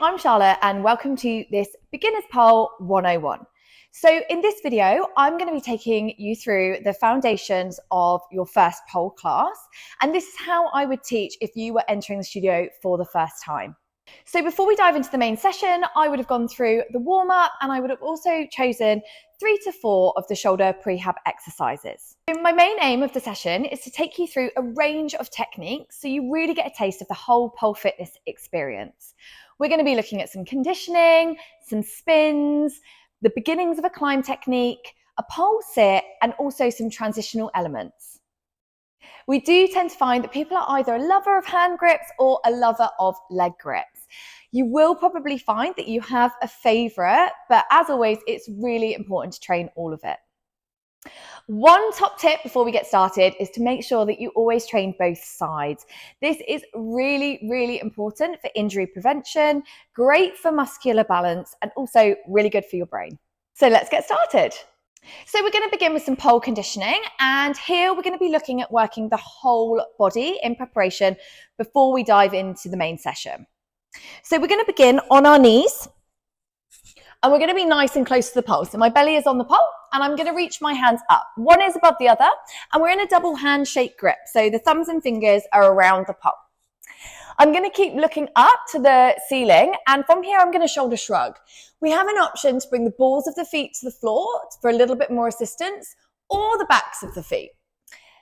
I'm Charlotte and welcome to this Beginner's Pole 101. So in this video, I'm going to be taking you through the foundations of your first pole class. And this is how I would teach if you were entering the studio for the first time. So before we dive into the main session, I would have gone through the warm-up and I would have also chosen 3 to 4 of the shoulder prehab exercises. So my main aim of the session is to take you through a range of techniques so you really get a taste of the whole pole fitness experience. We're going to be looking at some conditioning, some spins, the beginnings of a climb technique, a pole sit, and also some transitional elements. We do tend to find that people are either a lover of hand grips or a lover of leg grips. You will probably find that you have a favourite, but as always, it's really important to train all of it. One top tip before we get started is to make sure that you always train both sides. This is really, really important for injury prevention, great for muscular balance, and also really good for your brain. So let's get started. So we're going to begin with some pole conditioning, and here we're going to be looking at working the whole body in preparation before we dive into the main session. So we're going to begin on our knees. And we're going to be nice and close to the pole. So my belly is on the pole and I'm going to reach my hands up. One is above the other and we're in a double handshake grip. So the thumbs and fingers are around the pole. I'm going to keep looking up to the ceiling and from here I'm going to shoulder shrug. We have an option to bring the balls of the feet to the floor for a little bit more assistance or the backs of the feet.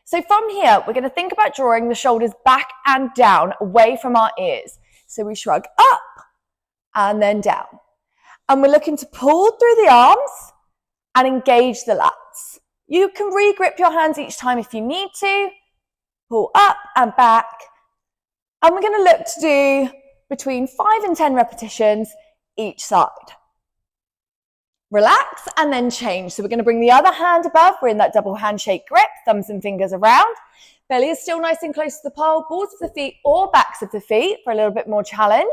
So from here, we're going to think about drawing the shoulders back and down away from our ears. So we shrug up and then down. And we're looking to pull through the arms and engage the lats. You can re-grip your hands each time if you need to. Pull up and back. And we're going to look to do between 5 and 10 repetitions each side. Relax and then change. So we're going to bring the other hand above. We're in that double handshake grip, thumbs and fingers around. Belly is still nice and close to the pole. Balls of the feet or backs of the feet for a little bit more challenge.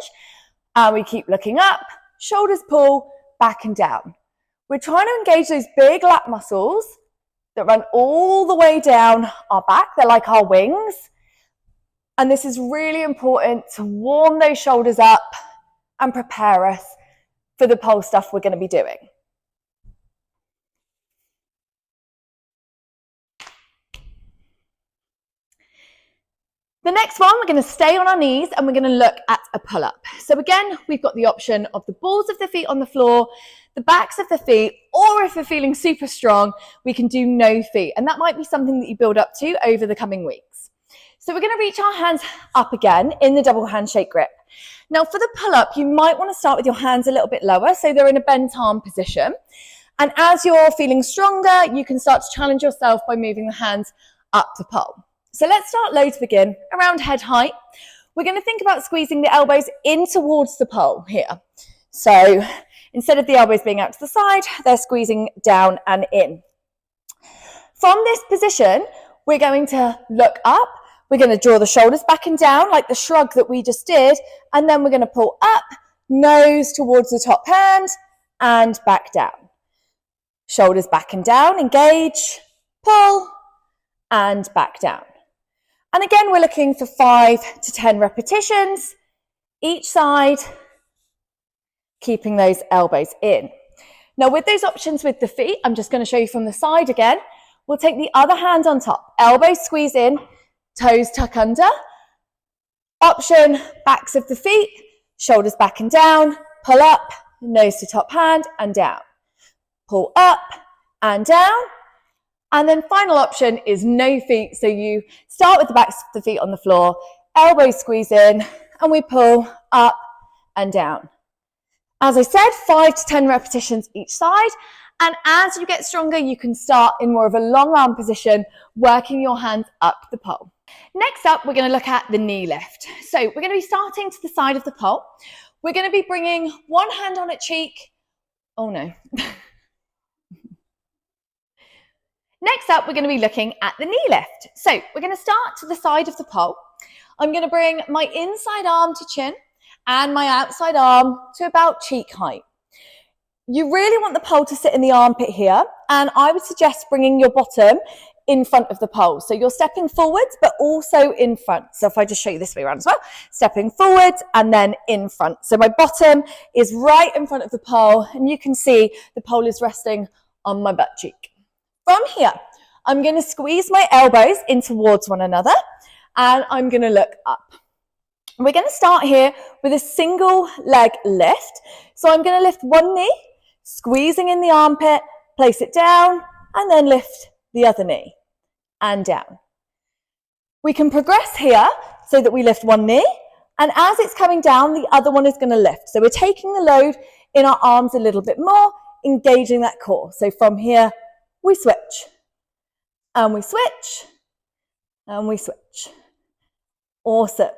And we keep looking up. Shoulders pull back and down. We're trying to engage those big lat muscles that run all the way down our back. They're like our wings. And this is really important to warm those shoulders up and prepare us for the pole stuff we're going to be doing. The next one, we're going to stay on our knees and we're going to look at a pull-up. So again, we've got the option of the balls of the feet on the floor, the backs of the feet, or if we're feeling super strong, we can do no feet. And that might be something that you build up to over the coming weeks. So we're going to reach our hands up again in the double handshake grip. Now for the pull-up, you might want to start with your hands a little bit lower, so they're in a bent arm position. And as you're feeling stronger, you can start to challenge yourself by moving the hands up the pole. So let's start low to begin, around head height. We're going to think about squeezing the elbows in towards the pole here. So instead of the elbows being out to the side, they're squeezing down and in. From this position, we're going to look up. We're going to draw the shoulders back and down like the shrug that we just did. And then we're going to pull up, nose towards the top hand and back down. Shoulders back and down, engage, pull and back down. And again, we're looking for 5 to 10 repetitions each side, keeping those elbows in. Now with those options with the feet, I'm just going to show you from the side again. We'll take the other hand on top, elbows squeeze in, toes tuck under. Option, backs of the feet, shoulders back and down, pull up, nose to top hand and down. Pull up and down. And then final option is no feet. So you start with the backs of the feet on the floor, elbows squeeze in, and we pull up and down. As I said, 5 to 10 repetitions each side. And as you get stronger, you can start in more of a long arm position, working your hands up the pole. Next up, we're going to look at the knee lift. So we're going to be starting to the side of the pole. We're going to be bringing one hand on a cheek. Oh no. Next up, we're going to be looking at the knee lift. So we're going to start to the side of the pole. I'm going to bring my inside arm to chin and my outside arm to about cheek height. You really want the pole to sit in the armpit here, and I would suggest bringing your bottom in front of the pole. So you're stepping forwards, but also in front. So if I just show you this way around as well, stepping forwards and then in front. So my bottom is right in front of the pole, and you can see the pole is resting on my butt cheek. From here, I'm going to squeeze my elbows in towards one another, and I'm going to look up. We're going to start here with a single leg lift. So I'm going to lift one knee, squeezing in the armpit, place it down, and then lift the other knee and down. We can progress here so that we lift one knee, and as it's coming down, the other one is going to lift. So we're taking the load in our arms a little bit more, engaging that core. So from here, we switch, and we switch, and we switch. Awesome.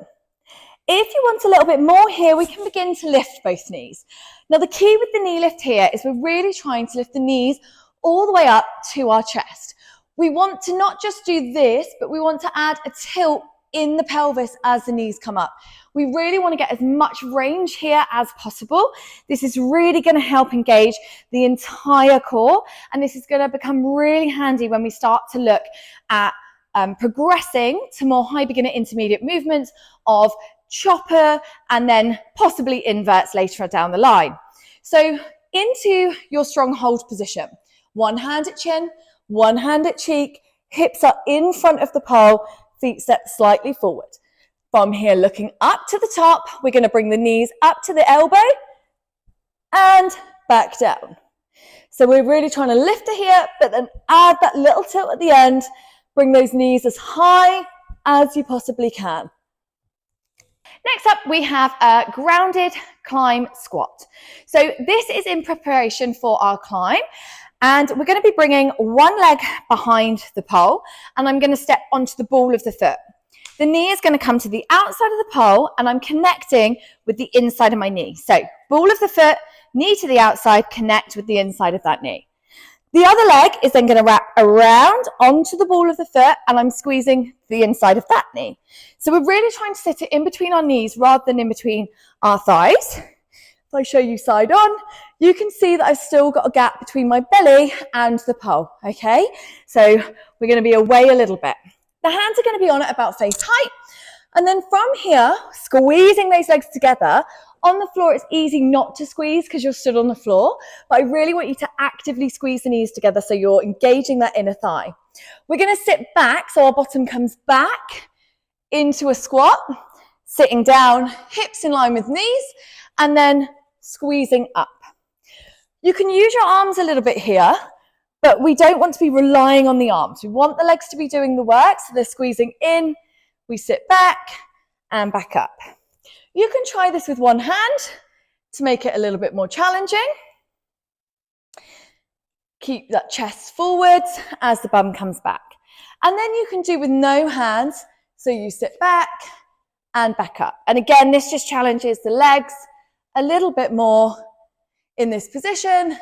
If you want a little bit more here, we can begin to lift both knees. Now, the key with the knee lift here is we're really trying to lift the knees all the way up to our chest. We want to not just do this, but we want to add a tilt in the pelvis as the knees come up. We really want to get as much range here as possible. This is really going to help engage the entire core, and this is going to become really handy when we start to look at progressing to more high beginner intermediate movements of chopper and then possibly inverts later down the line. So into your strong hold position. One hand at chin, one hand at cheek, hips are in front of the pole, feet step slightly forward. From here, looking up to the top, we're going to bring the knees up to the elbow and back down. So we're really trying to lift it here, but then add that little tilt at the end. Bring those knees as high as you possibly can. Next up, we have a grounded climb squat. So this is in preparation for our climb, and we're going to be bringing one leg behind the pole, and I'm going to step onto the ball of the foot. The knee is going to come to the outside of the pole, and I'm connecting with the inside of my knee. So ball of the foot, knee to the outside, connect with the inside of that knee. The other leg is then going to wrap around onto the ball of the foot, and I'm squeezing the inside of that knee. So we're really trying to sit it in between our knees rather than in between our thighs. If I show you side on, you can see that I've still got a gap between my belly and the pole, okay? So we're going to be away a little bit. The hands are going to be on at about face height. And then from here, squeezing those legs together. On the floor, it's easy not to squeeze because you're stood on the floor, but I really want you to actively squeeze the knees together so you're engaging that inner thigh. We're going to sit back so our bottom comes back into a squat, sitting down, hips in line with knees, and then squeezing up. You can use your arms a little bit here, but we don't want to be relying on the arms. We want the legs to be doing the work, so they're squeezing in, we sit back and back up. You can try this with one hand to make it a little bit more challenging. Keep that chest forwards as the bum comes back. And then you can do with no hands, so you sit back and back up. And again, this just challenges the legs a little bit more in this position.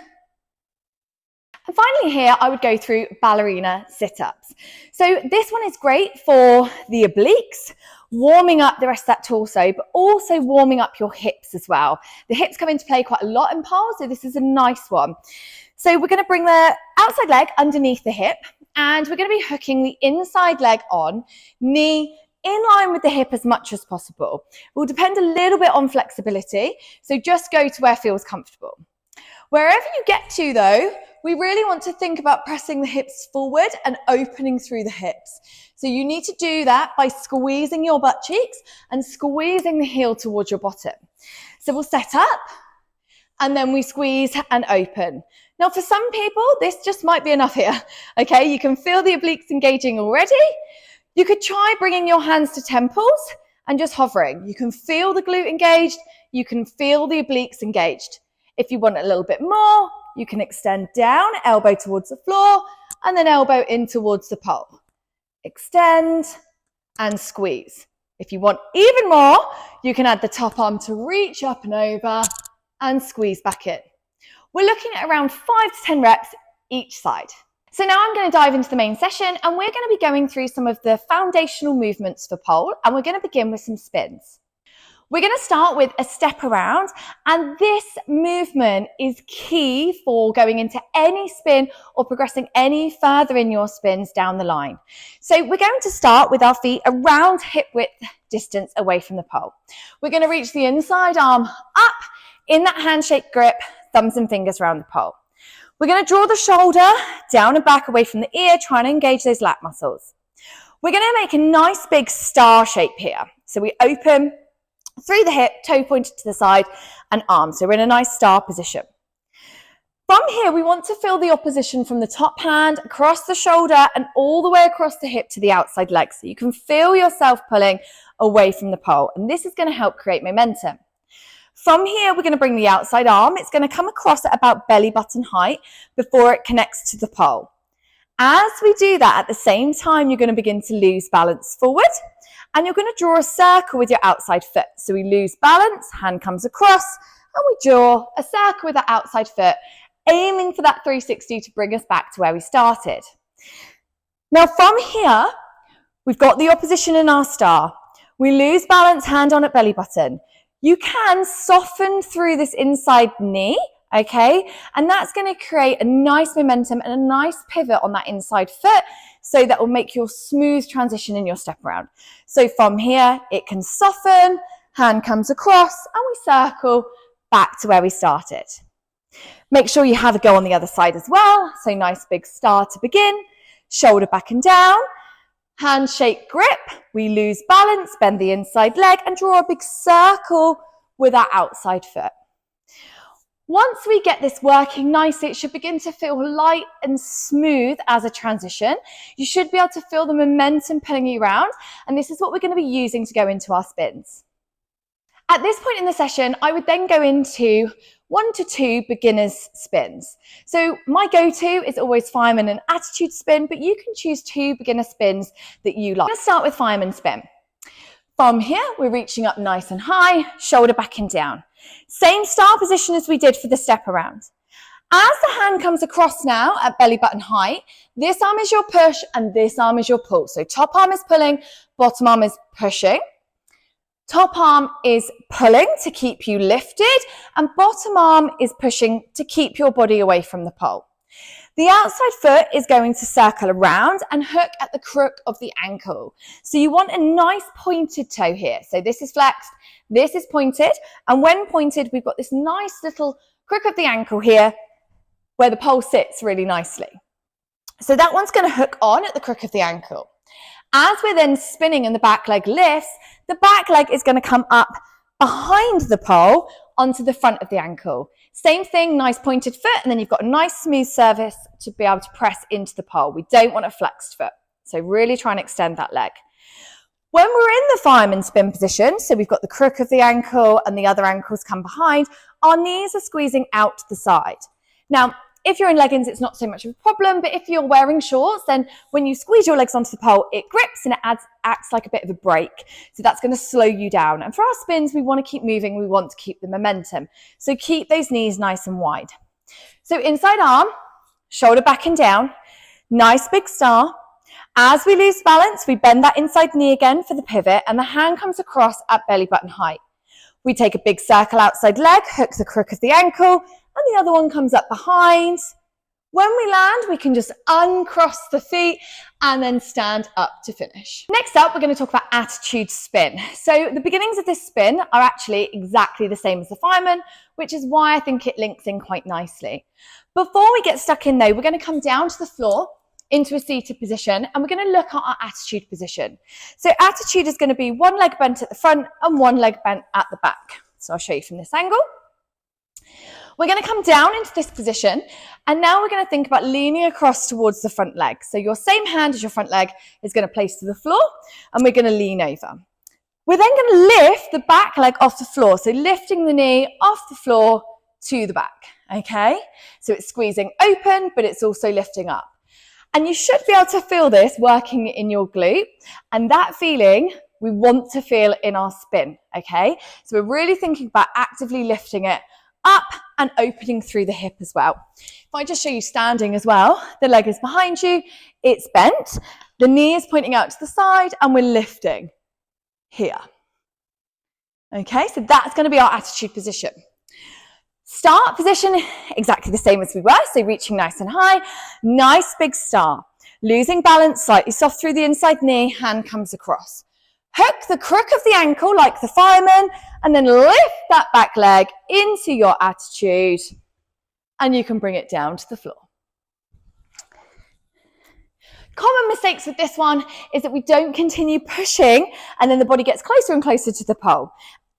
And finally here, I would go through ballerina sit-ups. So this one is great for the obliques, warming up the rest of that torso, but also warming up your hips as well. The hips come into play quite a lot in poles, so this is a nice one. So we're going to bring the outside leg underneath the hip, and we're going to be hooking the inside leg on, knee in line with the hip as much as possible. It will depend a little bit on flexibility, so just go to where feels comfortable. Wherever you get to though, we really want to think about pressing the hips forward and opening through the hips. So you need to do that by squeezing your butt cheeks and squeezing the heel towards your bottom. So we'll set up and then we squeeze and open. Now for some people, this just might be enough here. Okay, you can feel the obliques engaging already. You could try bringing your hands to temples and just hovering. You can feel the glute engaged. You can feel the obliques engaged. If you want a little bit more, you can extend down, elbow towards the floor, and then elbow in towards the pole. Extend and squeeze. If you want even more, you can add the top arm to reach up and over and squeeze back in. We're looking at around 5 to 10 reps each side. So now I'm going to dive into the main session, and we're going to be going through some of the foundational movements for pole, and we're going to begin with some spins. We're going to start with a step around, and this movement is key for going into any spin or progressing any further in your spins down the line. So we're going to start with our feet around hip width distance away from the pole. We're going to reach the inside arm up in that handshake grip, thumbs and fingers around the pole. We're going to draw the shoulder down and back away from the ear, trying to engage those lat muscles. We're going to make a nice big star shape here. So we open through the hip, toe pointed to the side, and arm. So we're in a nice star position. From here, we want to feel the opposition from the top hand, across the shoulder, and all the way across the hip to the outside leg. So you can feel yourself pulling away from the pole. And this is going to help create momentum. From here, we're going to bring the outside arm. It's going to come across at about belly button height before it connects to the pole. As we do that, at the same time, you're going to begin to lose balance forward. And you're going to draw a circle with your outside foot. So we lose balance, hand comes across, and we draw a circle with our outside foot, aiming for that 360 to bring us back to where we started. Now from here, we've got the opposition in our star. We lose balance, hand on at belly button. You can soften through this inside knee, okay? And that's going to create a nice momentum and a nice pivot on that inside foot, so that will make your smooth transition in your step around. So from here, it can soften, hand comes across, and we circle back to where we started. Make sure you have a go on the other side as well. So nice big star to begin, shoulder back and down, handshake grip, we lose balance, bend the inside leg, and draw a big circle with our outside foot. Once we get this working nicely, it should begin to feel light and smooth as a transition. You should be able to feel the momentum pulling you around, and this is what we're going to be using to go into our spins. At this point in the session, I would then go into 1 to 2 beginners spins. So my go-to is always Fireman and attitude spin, but you can choose 2 beginner spins that you like. Let's start with Fireman spin. From here, we're reaching up nice and high, shoulder back and down. Same star position as we did for the step around. As the hand comes across now at belly button height, this arm is your push and this arm is your pull. So top arm is pulling, bottom arm is pushing. Top arm is pulling to keep you lifted, and bottom arm is pushing to keep your body away from the pole. The outside foot is going to circle around and hook at the crook of the ankle. So you want a nice pointed toe here. So this is flexed, this is pointed, and when pointed, we've got this nice little crook of the ankle here where the pole sits really nicely. So that one's going to hook on at the crook of the ankle. As we're then spinning and the back leg lifts, the back leg is going to come up behind the pole onto the front of the ankle. Same thing, nice pointed foot, and then you've got a nice smooth surface to be able to press into the pole. We don't want a flexed foot, so really try and extend that leg. When we're in the fireman spin position, so we've got the crook of the ankle and the other ankles come behind, our knees are squeezing out to the side. Now, if you're in leggings, it's not so much of a problem, but if you're wearing shorts, then when you squeeze your legs onto the pole, it grips and it acts like a bit of a brake. So that's going to slow you down. And for our spins, we want to keep moving. We want to keep the momentum. So keep those knees nice and wide. So inside arm, shoulder back and down, nice big star. As we lose balance, we bend that inside knee again for the pivot, and the hand comes across at belly button height. We take a big circle outside leg, hook the crook of the ankle, and the other one comes up behind. When we land, we can just uncross the feet and then stand up to finish. Next up, we're going to talk about attitude spin. So the beginnings of this spin are actually exactly the same as the fireman, which is why I think it links in quite nicely. Before we get stuck in though, we're going to come down to the floor into a seated position, and we're going to look at our attitude position. So attitude is going to be one leg bent at the front and one leg bent at the back. So I'll show you from this angle. We're going to come down into this position, and now we're going to think about leaning across towards the front leg. So your same hand as your front leg is going to place to the floor, and we're going to lean over. We're then going to lift the back leg off the floor. So lifting the knee off the floor to the back, okay? So it's squeezing open, but it's also lifting up. And you should be able to feel this working in your glute, and that feeling we want to feel in our spin, okay? So we're really thinking about actively lifting it up and opening through the hip as well. If I just show you standing as well, the leg is behind you, it's bent, the knee is pointing out to the side, and we're lifting here. Okay, so that's going to be our attitude position. Start position, exactly the same as we were, so reaching nice and high, nice big star. Losing balance, slightly soft through the inside knee, hand comes across. Hook the crook of the ankle like the fireman, and then lift that back leg into your attitude, and you can bring it down to the floor. Common mistakes with this one is that we don't continue pushing, and then the body gets closer and closer to the pole.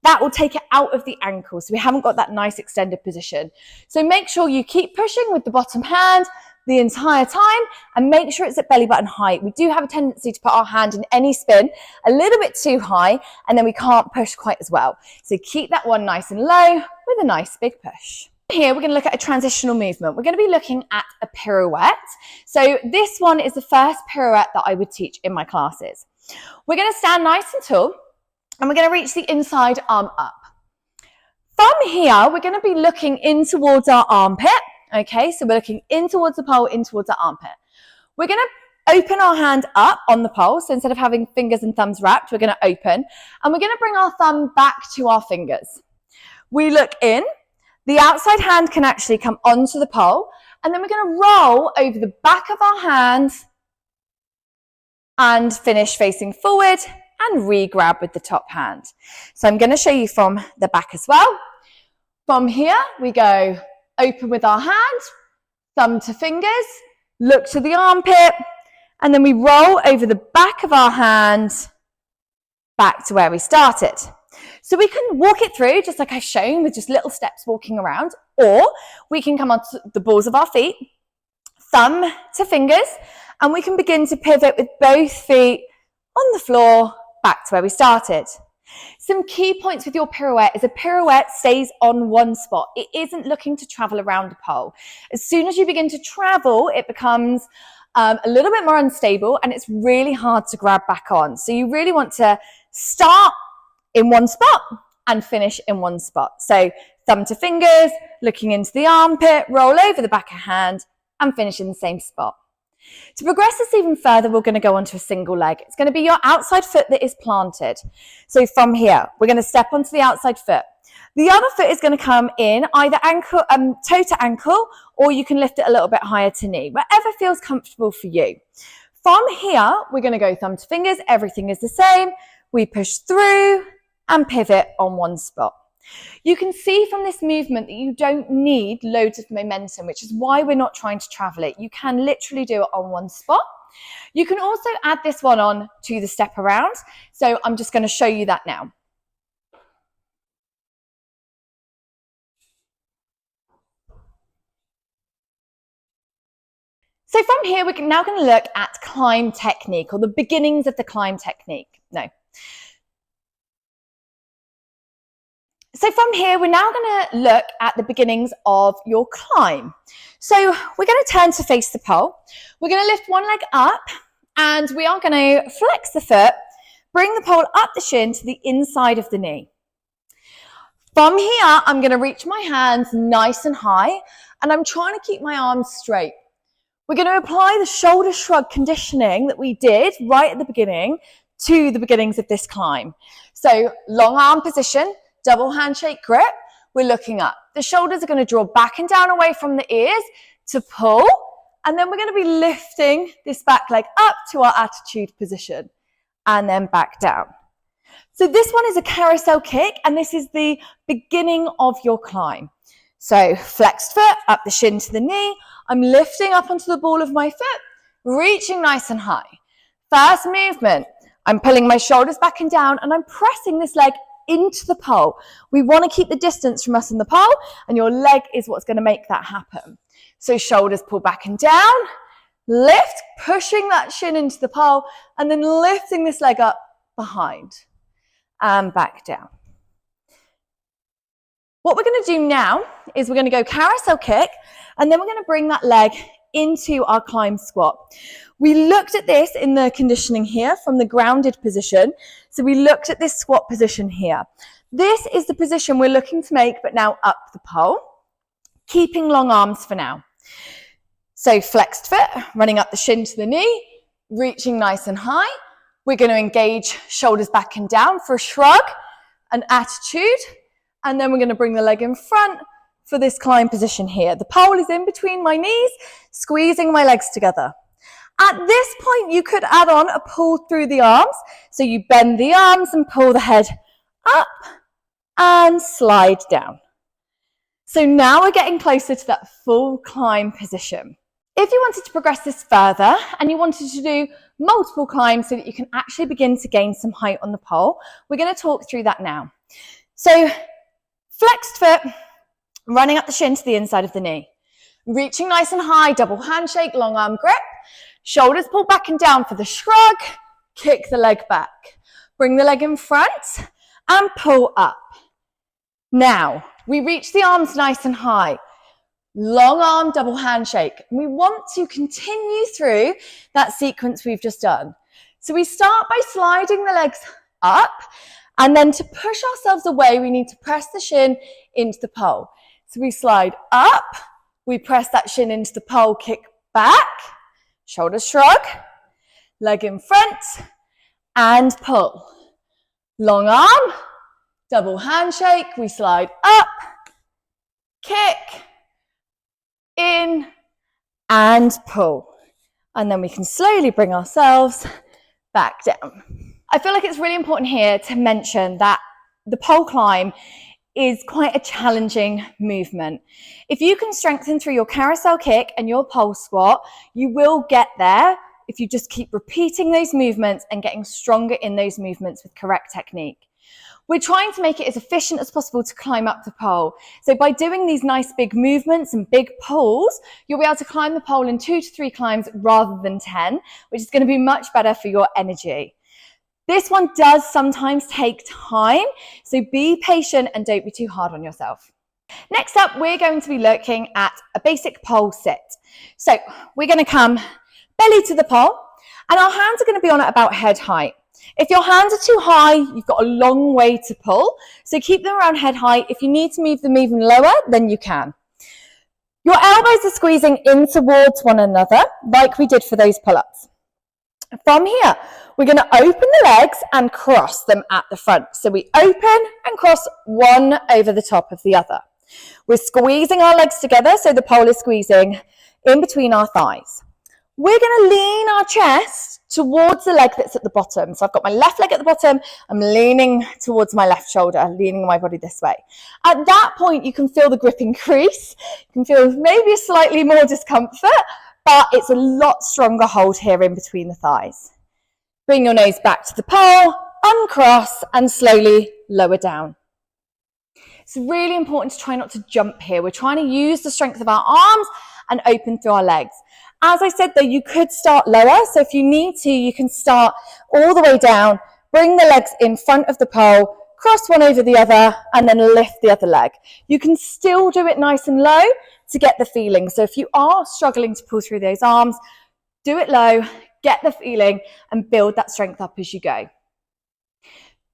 That will take it out of the ankle, so we haven't got that nice extended position. So make sure you keep pushing with the bottom hand the entire time, and make sure it's at belly button height. We do have a tendency to put our hand in any spin a little bit too high, and then we can't push quite as well. So keep that one nice and low with a nice big push. Here we're going to look at a transitional movement. We're going to be looking at a pirouette. So this one is the first pirouette that I would teach in my classes. We're going to stand nice and tall, and we're going to reach the inside arm up. From here, we're going to be looking in towards our armpit. Okay, so we're looking in towards the pole, in towards our armpit. We're going to open our hand up on the pole. So instead of having fingers and thumbs wrapped, we're going to open, and we're going to bring our thumb back to our fingers. We look in. The outside hand can actually come onto the pole, and then we're going to roll over the back of our hand and finish facing forward and re-grab with the top hand. So I'm going to show you from the back as well. From here, we go open with our hand, thumb to fingers, look to the armpit, and then we roll over the back of our hand back to where we started. So we can walk it through just like I've shown with just little steps walking around, or we can come onto the balls of our feet, thumb to fingers, and we can begin to pivot with both feet on the floor back to where we started. Some key points with your pirouette is a pirouette stays on one spot. It isn't looking to travel around the pole. As soon as you begin to travel, it becomes a little bit more unstable, and it's really hard to grab back on. So you really want to start in one spot and finish in one spot. So thumb to fingers, looking into the armpit, roll over the back of hand, and finish in the same spot. To progress this even further, we're going to go onto a single leg. It's going to be your outside foot that is planted. So from here, we're going to step onto the outside foot. The other foot is going to come in either ankle, toe to ankle, or you can lift it a little bit higher to knee, whatever feels comfortable for you. From here, we're going to go thumb to fingers. Everything is the same. We push through and pivot on one spot. You can see from this movement that you don't need loads of momentum, which is why we're not trying to travel it. You can literally do it on one spot. You can also add this one on to the step around. So I'm just going to show you that now. So from here, we're now going to look at climb technique, or the beginnings of the climb technique. So from here, we're now going to look at the beginnings of your climb. So we're going to turn to face the pole. We're going to lift one leg up, and we are going to flex the foot, bring the pole up the shin to the inside of the knee. From here, I'm going to reach my hands nice and high, and I'm trying to keep my arms straight. We're going to apply the shoulder shrug conditioning that we did right at the beginning to the beginnings of this climb. So long arm position, double handshake grip, we're looking up. The shoulders are going to draw back and down away from the ears to pull, and then we're going to be lifting this back leg up to our attitude position, and then back down. So this one is a carousel kick, and this is the beginning of your climb. So flexed foot, up the shin to the knee. I'm lifting up onto the ball of my foot, reaching nice and high. First movement, I'm pulling my shoulders back and down, and I'm pressing this leg into the pole. We want to keep the distance from us and the pole, and your leg is what's going to make that happen. So shoulders pull back and down, lift, pushing that shin into the pole, and then lifting this leg up behind and back down. What we're going to do now is we're going to go carousel kick, and then we're going to bring that leg into our climb squat. We looked at this in the conditioning here from the grounded position. So we looked at this squat position here. This is the position we're looking to make, but now up the pole, keeping long arms for now. So flexed foot, running up the shin to the knee, reaching nice and high. We're going to engage shoulders back and down for a shrug, an attitude, and then we're going to bring the leg in front for this climb position here. The pole is in between my knees, squeezing my legs together. At this point, you could add on a pull through the arms. So you bend the arms and pull the head up and slide down. So now we're getting closer to that full climb position. If you wanted to progress this further and you wanted to do multiple climbs so that you can actually begin to gain some height on the pole, we're going to talk through that now. So flexed foot, running up the shin to the inside of the knee. Reaching nice and high, double handshake, long arm grip. Shoulders pull back and down for the shrug. Kick the leg back. Bring the leg in front and pull up. Now, we reach the arms nice and high. Long arm, double handshake. We want to continue through that sequence we've just done. So we start by sliding the legs up, and then to push ourselves away, we need to press the shin into the pole. So we slide up, we press that shin into the pole, kick back, shoulder shrug, leg in front, and pull. Long arm, double handshake, we slide up, kick, in, and pull. And then we can slowly bring ourselves back down. I feel like it's really important here to mention that the pole climb is quite a challenging movement. If you can strengthen through your carousel kick and your pole squat, you will get there if you just keep repeating those movements and getting stronger in those movements with correct technique. We're trying to make it as efficient as possible to climb up the pole. So by doing these nice big movements and big pulls, you'll be able to climb the pole in 2 to 3 climbs rather than 10, which is going to be much better for your energy. This one does sometimes take time, so be patient and don't be too hard on yourself. Next up, we're going to be looking at a basic pole sit. So we're going to come belly to the pole, and our hands are going to be on at about head height. If your hands are too high, you've got a long way to pull, so keep them around head height. If you need to move them even lower, then you can. Your elbows are squeezing in towards one another, like we did for those pull-ups. From here, we're going to open the legs and cross them at the front. So we open and cross one over the top of the other. We're squeezing our legs together, so the pole is squeezing in between our thighs. We're going to lean our chest towards the leg that's at the bottom. So I've got my left leg at the bottom. I'm leaning towards my left shoulder, leaning my body this way. At that point, you can feel the grip increase. You can feel maybe slightly more discomfort, but it's a lot stronger hold here in between the thighs. Bring your nose back to the pole, uncross, and slowly lower down. It's really important to try not to jump here. We're trying to use the strength of our arms and open through our legs. As I said though, you could start lower, so if you need to, you can start all the way down, bring the legs in front of the pole, cross one over the other, and then lift the other leg. You can still do it nice and low to get the feeling. So if you are struggling to pull through those arms, do it low, get the feeling, and build that strength up as you go.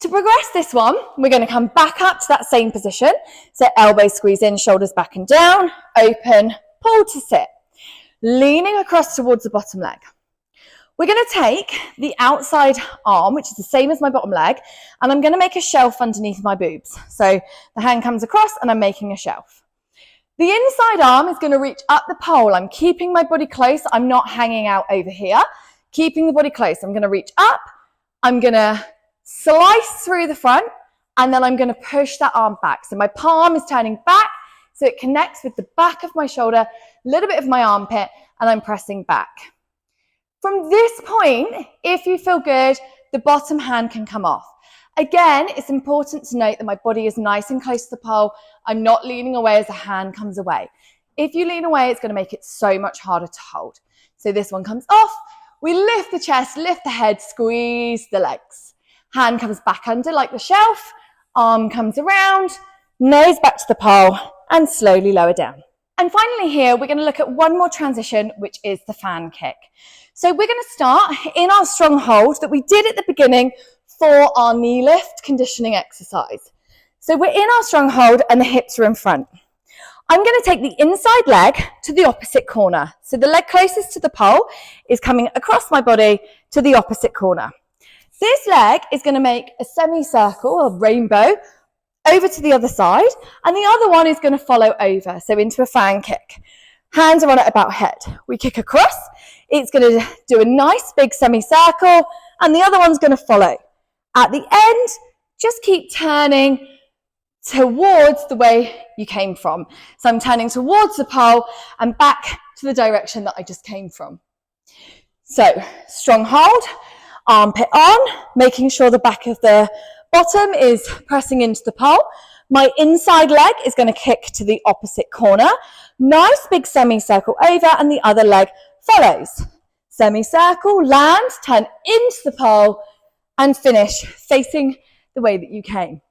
To progress this one, we're going to come back up to that same position. So elbows squeeze in, shoulders back and down, open, pull to sit. Leaning across towards the bottom leg. We're going to take the outside arm, which is the same as my bottom leg, and I'm going to make a shelf underneath my boobs. So the hand comes across and I'm making a shelf. The inside arm is going to reach up the pole. I'm keeping my body close. I'm not hanging out over here. Keeping the body close. I'm going to reach up. I'm going to slice through the front, and then I'm going to push that arm back. So my palm is turning back, so it connects with the back of my shoulder, a little bit of my armpit, and I'm pressing back. From this point, if you feel good, the bottom hand can come off. Again, it's important to note that my body is nice and close to the pole. I'm not leaning away as the hand comes away. If you lean away, it's going to make it so much harder to hold. So this one comes off. We lift the chest, lift the head, squeeze the legs. Hand comes back under like the shelf. Arm comes around, nose back to the pole, and slowly lower down. And finally here, we're going to look at one more transition, which is the fan kick. So we're going to start in our strong hold that we did at the beginning for our knee lift conditioning exercise. So we're in our strong hold and the hips are in front. I'm going to take the inside leg to the opposite corner. So the leg closest to the pole is coming across my body to the opposite corner. This leg is going to make a semicircle, a rainbow, over to the other side, and the other one is going to follow over, so into a fan kick. Hands are on at about head. We kick across, it's going to do a nice big semicircle, and the other one's going to follow. At the end, just keep turning towards the way you came from. So I'm turning towards the pole and back to the direction that I just came from. So strong hold, armpit on, making sure the back of the bottom is pressing into the pole. My inside leg is going to kick to the opposite corner. Nice big semicircle over, and the other leg follows. Semicircle, land, turn into the pole, and finish facing the way that you came.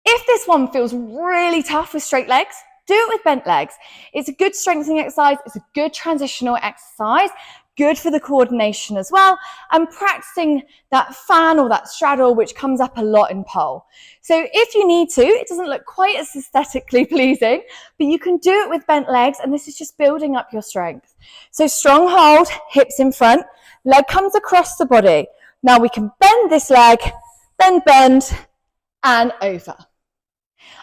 If this one feels really tough with straight legs, do it with bent legs. It's a good strengthening exercise. It's a good transitional exercise, good for the coordination as well, and practicing that fan or that straddle, which comes up a lot in pole. So if you need to, it doesn't look quite as aesthetically pleasing, but you can do it with bent legs, and this is just building up your strength. So strong hold, hips in front, leg comes across the body. Now we can bend this leg, then bend, and over.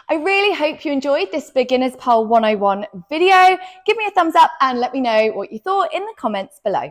I really hope you enjoyed this Beginner's Pole 101 video. Give me a thumbs up and let me know what you thought in the comments below.